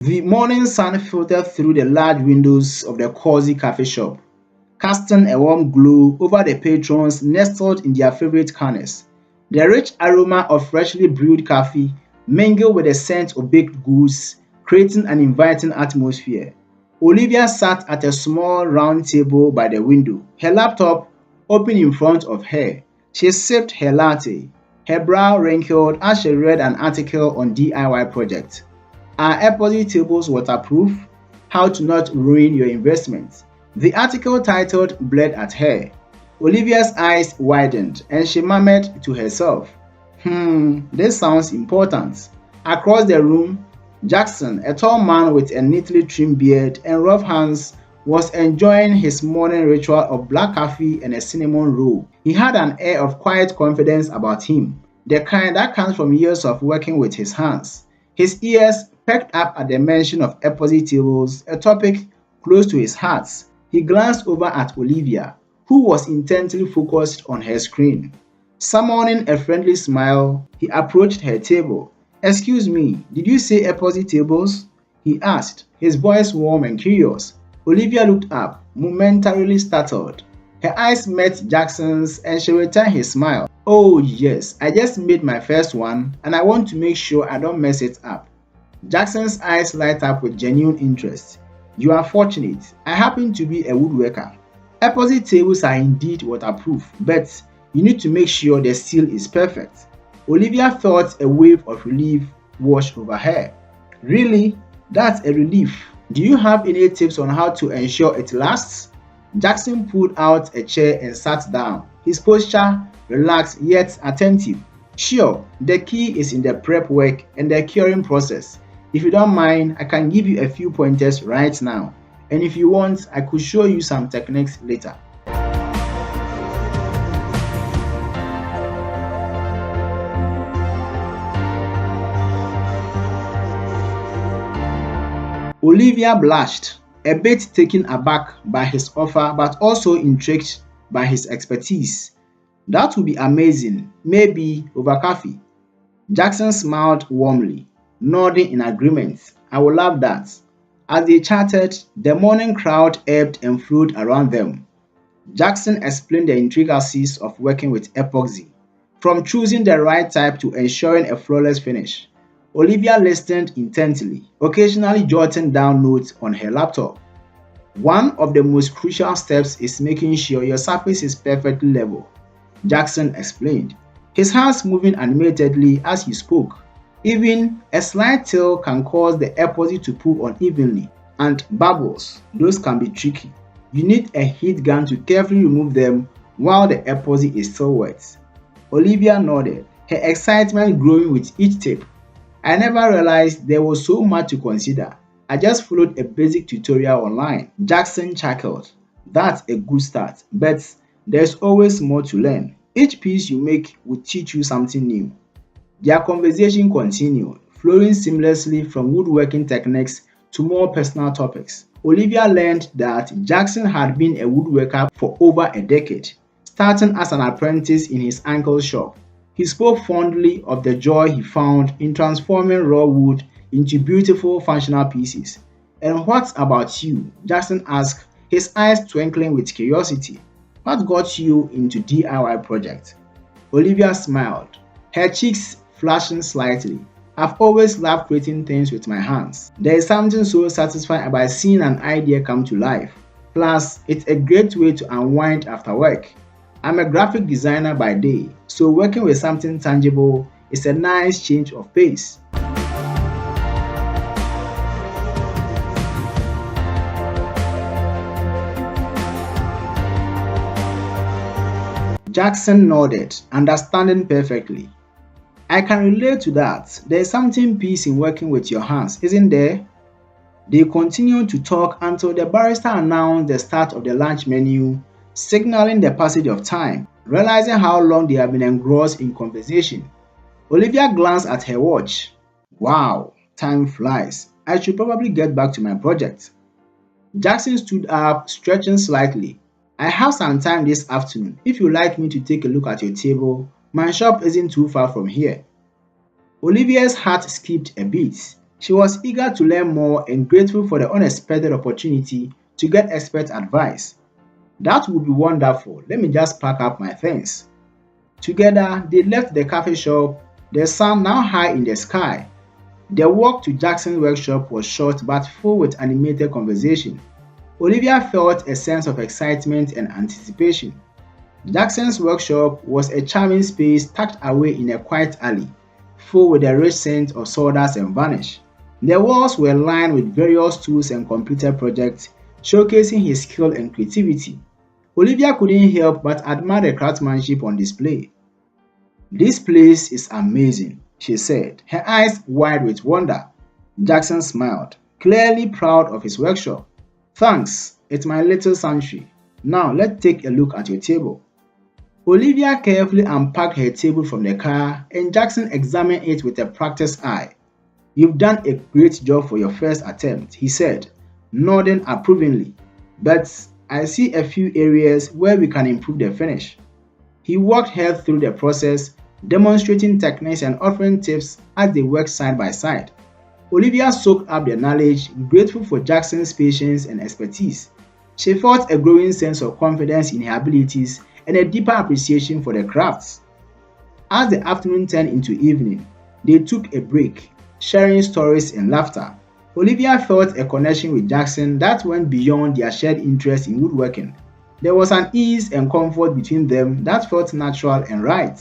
The morning sun filtered through the large windows of the cozy cafe shop, casting a warm glow over the patrons nestled in their favorite corners. The rich aroma of freshly brewed coffee mingled with the scent of baked goods, creating an inviting atmosphere. Olivia sat at a small round table by the window, her laptop open in front of her. She sipped her latte, her brow wrinkled as she read an article on DIY projects. Are Epoxy Tables waterproof? How to not ruin your investment. The article titled glared at her. Olivia's eyes widened and she murmured to herself, this sounds important. Across the room, Jackson, a tall man with a neatly trimmed beard and rough hands, was enjoying his morning ritual of black coffee and a cinnamon roll. He had an air of quiet confidence about him, the kind that comes from years of working with his hands. His ears perked up at the mention of epoxy tables, a topic close to his heart. He glanced over at Olivia, who was intently focused on her screen. Summoning a friendly smile, he approached her table. Excuse me, did you say epoxy tables? He asked, his voice warm and curious. Olivia looked up, momentarily startled. Her eyes met Jackson's and she returned his smile. Oh yes, I just made my first one and I want to make sure I don't mess it up. Jackson's eyes light up with genuine interest. You are fortunate. I happen to be a woodworker. Epoxy tables are indeed waterproof, but you need to make sure the seal is perfect. Olivia felt a wave of relief wash over her. Really? That's a relief. Do you have any tips on how to ensure it lasts? Jackson pulled out a chair and sat down, his posture relaxed yet attentive. Sure, the key is in the prep work and the curing process. If you don't mind, I can give you a few pointers right now. And if you want, I could show you some techniques later. Olivia blushed, a bit taken aback by his offer but also intrigued by his expertise. That would be amazing, maybe over coffee. Jackson smiled warmly, nodding in agreement. I would love that. As they chatted, the morning crowd ebbed and flowed around them. Jackson explained the intricacies of working with epoxy, from choosing the right type to ensuring a flawless finish. Olivia listened intently, occasionally jotting down notes on her laptop. One of the most crucial steps is making sure your surface is perfectly level, Jackson explained, his hands moving animatedly as he spoke. Even a slight tail can cause the epoxy to pull unevenly, and bubbles, those can be tricky. You need a heat gun to carefully remove them while the epoxy is still wet. Olivia nodded, her excitement growing with each tip. I never realized there was so much to consider. I just followed a basic tutorial online. Jackson chuckled. That's a good start, but there's always more to learn. Each piece you make will teach you something new. Their conversation continued, flowing seamlessly from woodworking techniques to more personal topics. Olivia learned that Jackson had been a woodworker for over a decade, starting as an apprentice in his uncle's shop. He spoke fondly of the joy he found in transforming raw wood into beautiful functional pieces. And what about you? Jackson asked, his eyes twinkling with curiosity. What got you into DIY project? Olivia smiled, her cheeks flashing slightly. I've always loved creating things with my hands. There is something so satisfying about seeing an idea come to life. Plus, it's a great way to unwind after work. I'm a graphic designer by day, so working with something tangible is a nice change of pace. Jackson nodded, understanding perfectly. I can relate to that. There's something peace in working with your hands, isn't there? They continued to talk until the barrister announced the start of the lunch menu, signaling the passage of time. Realizing how long they had been engrossed in conversation, Olivia glanced at her watch. Wow, time flies. I should probably get back to my project. Jackson stood up, stretching slightly. I have some time this afternoon. If you'd like me to take a look at your table, my shop isn't too far from here. Olivia's heart skipped a beat. She was eager to learn more and grateful for the unexpected opportunity to get expert advice. That would be wonderful. Let me just pack up my things. Together, they left the cafe shop, the sun now high in the sky. Their walk to Jackson's workshop was short but full with animated conversation. Olivia felt a sense of excitement and anticipation. Jackson's workshop was a charming space tucked away in a quiet alley, full with the rich scent of sawdust and varnish. The walls were lined with various tools and completed projects, showcasing his skill and creativity. Olivia couldn't help but admire the craftsmanship on display. "This place is amazing," she said, her eyes wide with wonder. Jackson smiled, clearly proud of his workshop. "Thanks, it's my little sanctuary. Now let's take a look at your table." Olivia carefully unpacked her table from the car and Jackson examined it with a practiced eye. "You've done a great job for your first attempt," he said, nodding approvingly. "But I see a few areas where we can improve the finish." He walked her through the process, demonstrating techniques and offering tips as they worked side by side. Olivia soaked up the knowledge, grateful for Jackson's patience and expertise. She felt a growing sense of confidence in her abilities and a deeper appreciation for the crafts. As the afternoon turned into evening, they took a break, sharing stories and laughter. Olivia felt a connection with Jackson that went beyond their shared interest in woodworking. There was an ease and comfort between them that felt natural and right.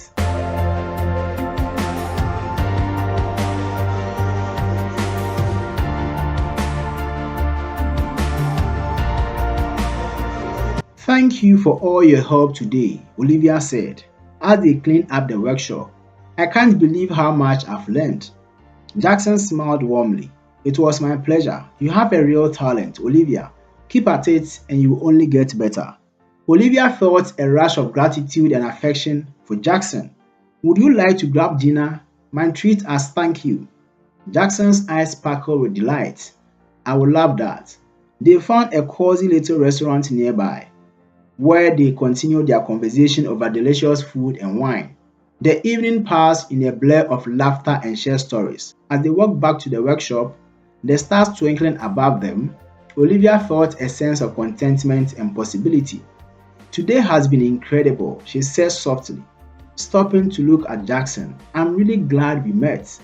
"Thank you for all your help today," Olivia said, as they cleaned up the workshop. "I can't believe how much I've learned." Jackson smiled warmly. "It was my pleasure. You have a real talent, Olivia. Keep at it and you will only get better." Olivia felt a rush of gratitude and affection for Jackson. "Would you like to grab dinner? My treat as thank you." Jackson's eyes sparkled with delight. "I would love that." They found a cozy little restaurant nearby, where they continued their conversation over delicious food and wine. The evening passed in a blur of laughter and shared stories. As they walked back to the workshop, the stars twinkling above them, Olivia felt a sense of contentment and possibility. "Today has been incredible," she said softly, stopping to look at Jackson. "I'm really glad we met."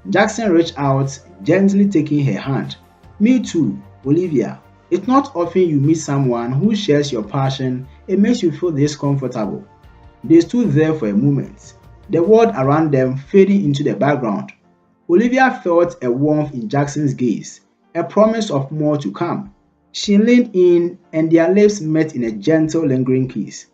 Jackson reached out, gently taking her hand. "Me too, Olivia. It's not often you meet someone who shares your passion and makes you feel this comfortable." They stood there for a moment, the world around them fading into the background. Olivia felt a warmth in Jackson's gaze, a promise of more to come. She leaned in and their lips met in a gentle, lingering kiss.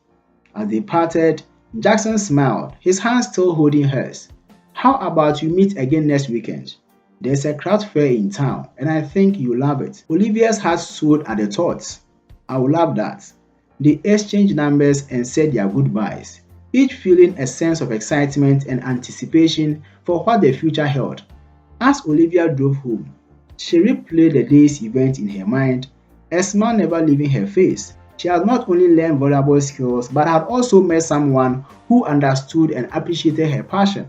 As they parted, Jackson smiled, his hand still holding hers. "How about you meet again next weekend? There's a craft fair in town, and I think you'll love it." Olivia's heart soared at the thought. "I would love that." They exchanged numbers and said their goodbyes, each feeling a sense of excitement and anticipation for what the future held. As Olivia drove home, she replayed the day's event in her mind, a smile never leaving her face. She had not only learned valuable skills but had also met someone who understood and appreciated her passion.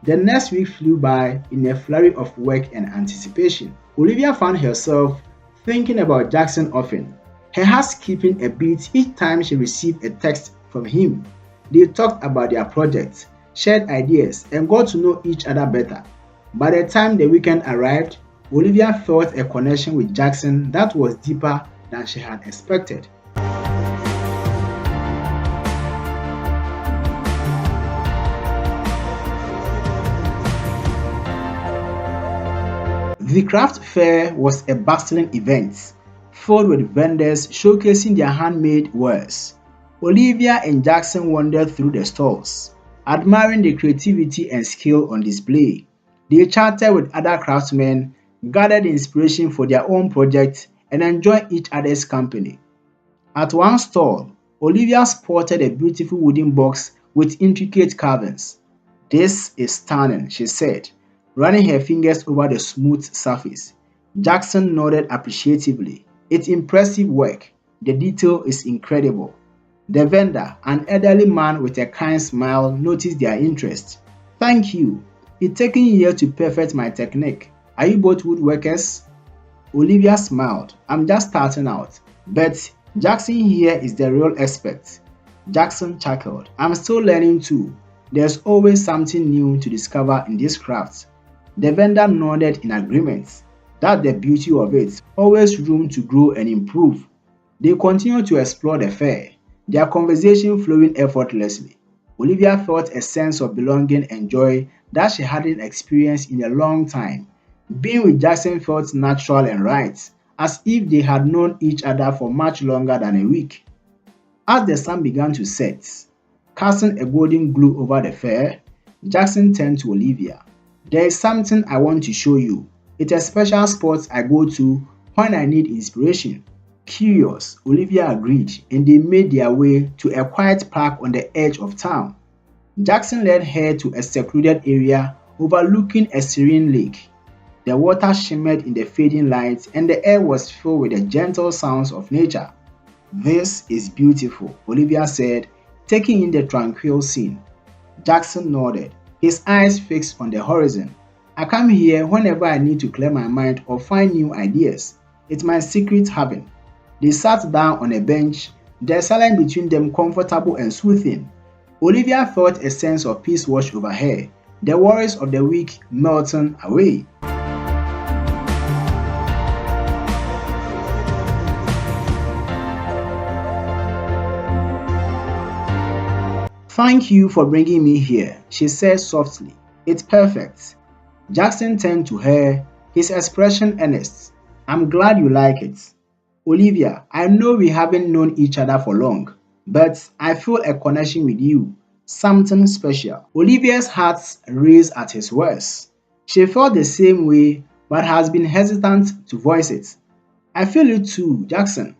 The next week flew by in a flurry of work and anticipation. Olivia found herself thinking about Jackson often, her heart skipping a beat each time she received a text from him. They talked about their projects, shared ideas, and got to know each other better. By the time the weekend arrived, Olivia felt a connection with Jackson that was deeper than she had expected. The craft fair was a bustling event, filled with vendors showcasing their handmade wares. Olivia and Jackson wandered through the stalls, admiring the creativity and skill on display. They chatted with other craftsmen, gathered inspiration for their own projects, and enjoyed each other's company. At one stall, Olivia spotted a beautiful wooden box with intricate carvings. "This is stunning," she said, running her fingers over the smooth surface. Jackson nodded appreciatively. "It's impressive work. The detail is incredible." The vendor, an elderly man with a kind smile, noticed their interest. "Thank you. It's taken years to perfect my technique." Are you both woodworkers? Olivia smiled. I'm just starting out. But Jackson here is the real expert. Jackson chuckled. I'm still learning too. There's always something new to discover in this craft. The vendor nodded in agreement. That's the beauty of it. Always room to grow and improve. They continued to explore the fair, their conversation flowing effortlessly. Olivia felt a sense of belonging and joy that she hadn't experienced in a long time. Being with Jackson felt natural and right, as if they had known each other for much longer than a week. As the sun began to set, casting a golden glow over the fair, Jackson turned to Olivia. There is something I want to show you. It's a special spot I go to when I need inspiration. Curious, Olivia agreed, and they made their way to a quiet park on the edge of town. Jackson led her to a secluded area overlooking a serene lake. The water shimmered in the fading light, and the air was filled with the gentle sounds of nature. This is beautiful, Olivia said, taking in the tranquil scene. Jackson nodded, his eyes fixed on the horizon. I come here whenever I need to clear my mind or find new ideas. It's my secret haven. They sat down on a bench, the silence between them comfortable and soothing. Olivia felt a sense of peace wash over her, the worries of the week melting away. Thank you for bringing me here, she said softly. It's perfect. Jackson turned to her, his expression earnest. I'm glad you like it. Olivia, I know we haven't known each other for long, but I feel a connection with you, something special. Olivia's heart raced at his words. She felt the same way, but has been hesitant to voice it. I feel it too, Jackson.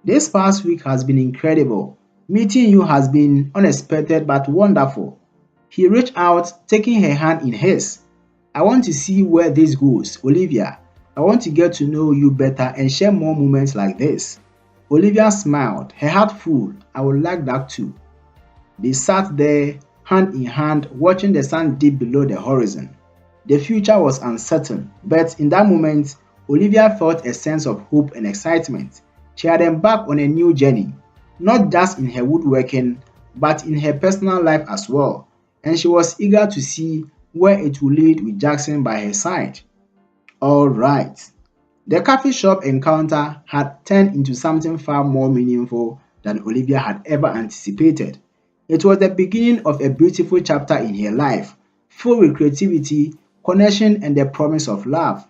This past week has been incredible. Meeting you has been unexpected but wonderful. He reached out, taking her hand in his. I want to see where this goes, Olivia. I want to get to know you better and share more moments like this. Olivia smiled, her heart full. I would like that too. They sat there, hand in hand, watching the sun dip below the horizon. The future was uncertain, but in that moment, Olivia felt a sense of hope and excitement. She had embarked on a new journey, not just in her woodworking, but in her personal life as well, and she was eager to see where it would lead with Jackson by her side. All right. The coffee shop encounter had turned into something far more meaningful than Olivia had ever anticipated. It was the beginning of a beautiful chapter in her life, filled with creativity, connection, and the promise of love.